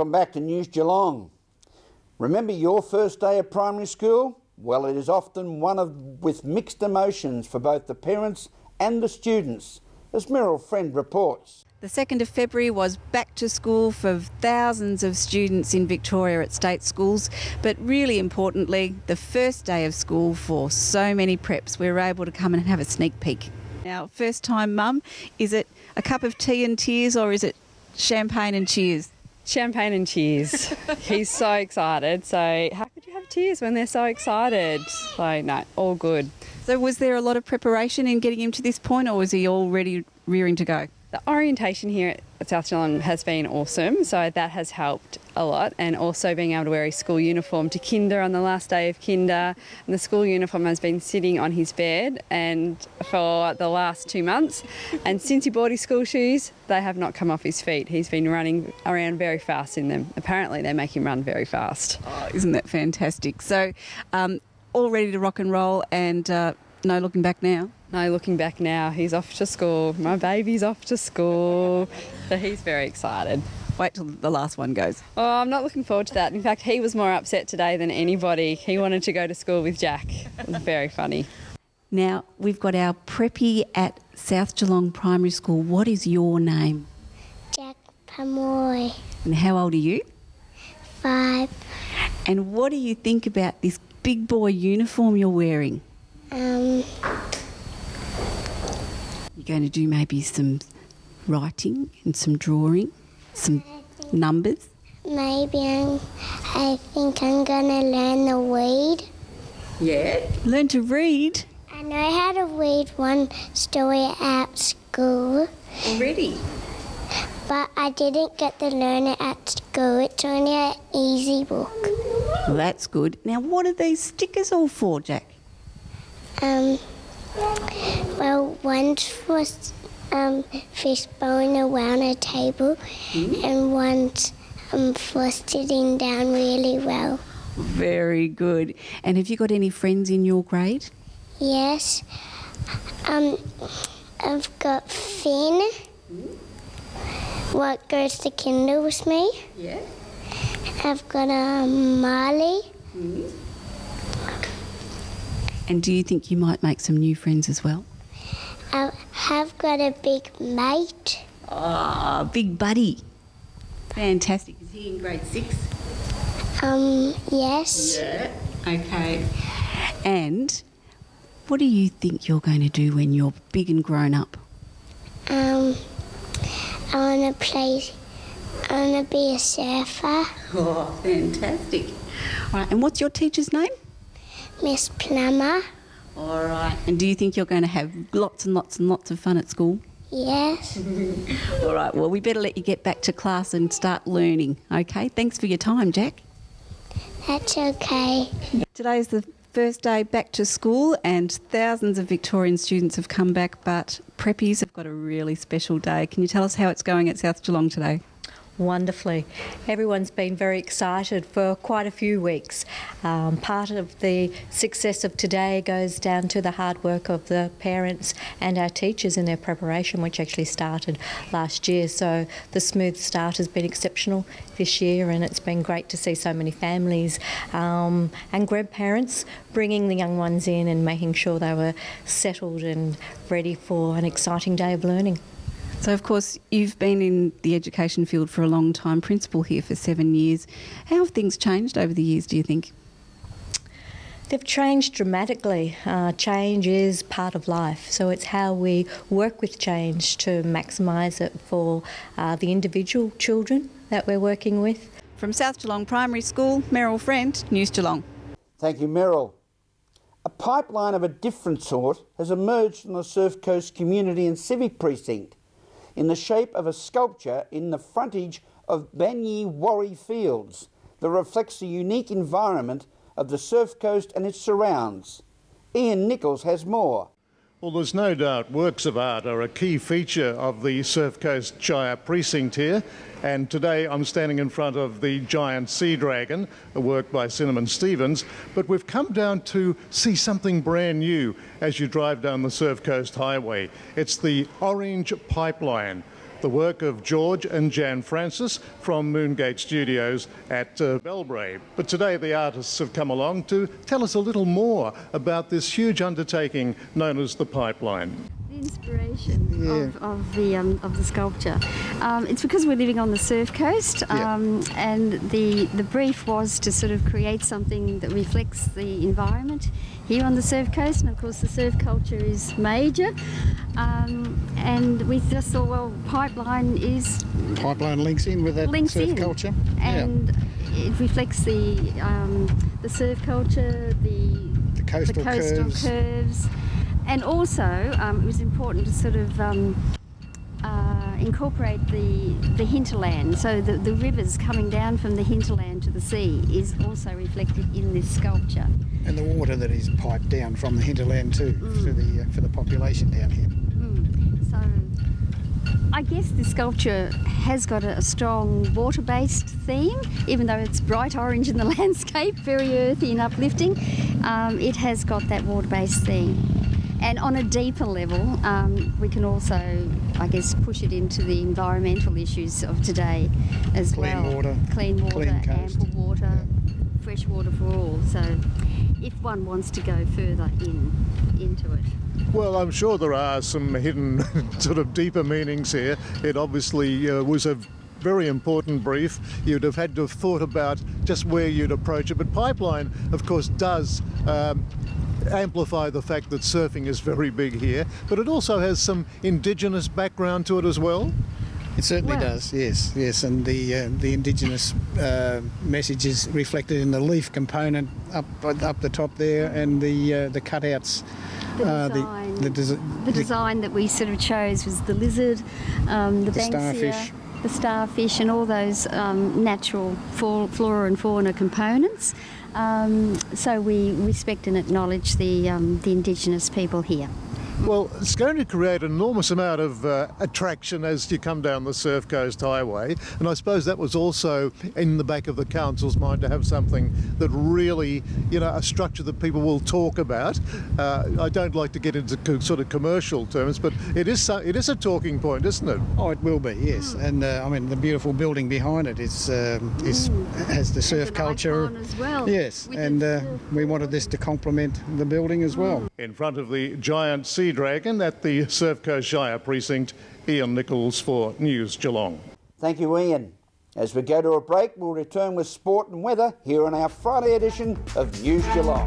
Welcome back to News Geelong. Remember your first day of primary school? Well, it is often with mixed emotions for both the parents and the students, as Meryl Friend reports. The 2nd of February was back to school for thousands of students in Victoria at state schools, but really importantly, the first day of school for so many preps. We were able to come and have a sneak peek. Now, first time mum, is it a cup of tea and tears or is it champagne and cheers? Champagne and cheers. He's so excited. So how could you have tears when they're so excited? So no, all good. So was there a lot of preparation in getting him to this point, or was he already rearing to go? The orientation here at South Geelong has been awesome, so that has helped a lot, and also being able to wear his school uniform to kinder on the last day of kinder. And the school uniform has been sitting on his bed and for the last 2 months, and since he bought his school shoes, they have not come off his feet. He's been running around very fast in them. Apparently they make him run very fast. Oh, isn't that fantastic? So all ready to rock and roll, and no looking back now? No looking back now. He's off to school. My baby's off to school. So he's very excited. Wait till the last one goes. Oh, I'm not looking forward to that. In fact, he was more upset today than anybody. He wanted to go to school with Jack. It was very funny. Now, we've got our preppy at South Geelong Primary School. What is your name? Jack Pamoy. And how old are you? 5. And what do you think about this big boy uniform you're wearing? You're going to do maybe some writing and some drawing, some numbers? Maybe I think I'm going to learn to read. Yeah. Learn to read? I know how to read one story at school. Already? But I didn't get to learn it at school. It's only an easy book. Well, that's good. Now, what are these stickers all for, Jack? Well, one's for fishbone around a table, and one's for sitting down really well. Very good. And have you got any friends in your grade? Yes. I've got Finn. What goes to kinder with me? Yeah. I've got Marley. And do you think you might make some new friends as well? I have got a big mate. Ah, big buddy. Fantastic. Is he in grade 6? Yes. Yeah. Okay. And what do you think you're going to do when you're big and grown up? I want to be a surfer. Oh, fantastic. All right, and what's your teacher's name? Miss Plummer. All right. And do you think you're going to have lots and lots and lots of fun at school? Yes. All right, well, we better let you get back to class and start learning, okay? Thanks for your time, Jack. That's okay. Today's the first day back to school and thousands of Victorian students have come back, but preppies have got a really special day. Can you tell us how it's going at South Geelong today? Wonderfully. Everyone's been very excited for quite a few weeks. Part of the success of today goes down to the hard work of the parents and our teachers in their preparation, which actually started last year. So the smooth start has been exceptional this year, and it's been great to see so many families and grandparents bringing the young ones in and making sure they were settled and ready for an exciting day of learning. So, of course, you've been in the education field for a long time, principal here for 7 years. How have things changed over the years, do you think? They've changed dramatically. Change is part of life, so it's how we work with change to maximise it for the individual children that we're working with. From South Geelong Primary School, Meryl Friend, News Geelong. Thank you, Meryl. A pipeline of a different sort has emerged from the Surf Coast Community and Civic Precinct in the shape of a sculpture in the frontage of Banyi Warri Fields that reflects the unique environment of the Surf Coast and its surrounds. Ian Nichols has more. Well, there's no doubt works of art are a key feature of the Surf Coast Shire precinct here, and today I'm standing in front of the giant sea dragon, a work by Cinnamon Stevens, but we've come down to see something brand new as you drive down the Surf Coast Highway. It's the Orange Pipeline. the work of George and Jan Francis from Moongate Studios at Belbrae. But today the artists have come along to tell us a little more about this huge undertaking known as the Pipeline. Inspiration of the sculpture. It's because we're living on the surf coast, and the brief was to sort of create something that reflects the environment here on the surf coast, and of course the surf culture is major, and we just thought, well, Pipeline links in with that surf culture, and it reflects the surf culture, the coastal curves. And also, it was important to sort of incorporate the hinterland. So the rivers coming down from the hinterland to the sea is also reflected in this sculpture. And the water that is piped down from the hinterland too, for the population down here. So I guess this sculpture has got a strong water-based theme, even though it's bright orange in the landscape, very earthy and uplifting. It has got that water-based theme. And on a deeper level, we can also, I guess, push it into the environmental issues of today as well. Clean water, ample water, fresh water for all. So if one wants to go further into it. Well, I'm sure there are some hidden sort of deeper meanings here. It obviously was a very important brief. You'd have had to have thought about just where you'd approach it. But Pipeline, of course, does amplify the fact that surfing is very big here, but it also has some Indigenous background to it as well. It certainly does, yes, and the Indigenous message is reflected in the leaf component up the top there, and the cutouts. The design that we sort of chose was the lizard, the banksia, the starfish, and all those natural flora and fauna components. So we respect and acknowledge the Indigenous people here. Well, it's going to create an enormous amount of attraction as you come down the Surf Coast Highway, and I suppose that was also in the back of the council's mind to have something that really, a structure that people will talk about. I don't like to get into sort of commercial terms, but it is a talking point, isn't it? Oh, it will be, yes. And I mean, the beautiful building behind it has the surf culture as well. Yes, and we wanted this to complement the building as well. In front of the giant sea dragon at the Surf Coast Shire precinct, Ian Nichols for News Geelong. Thank you, Ian. As we go to a break, we'll return with sport and weather here on our Friday edition of News Geelong.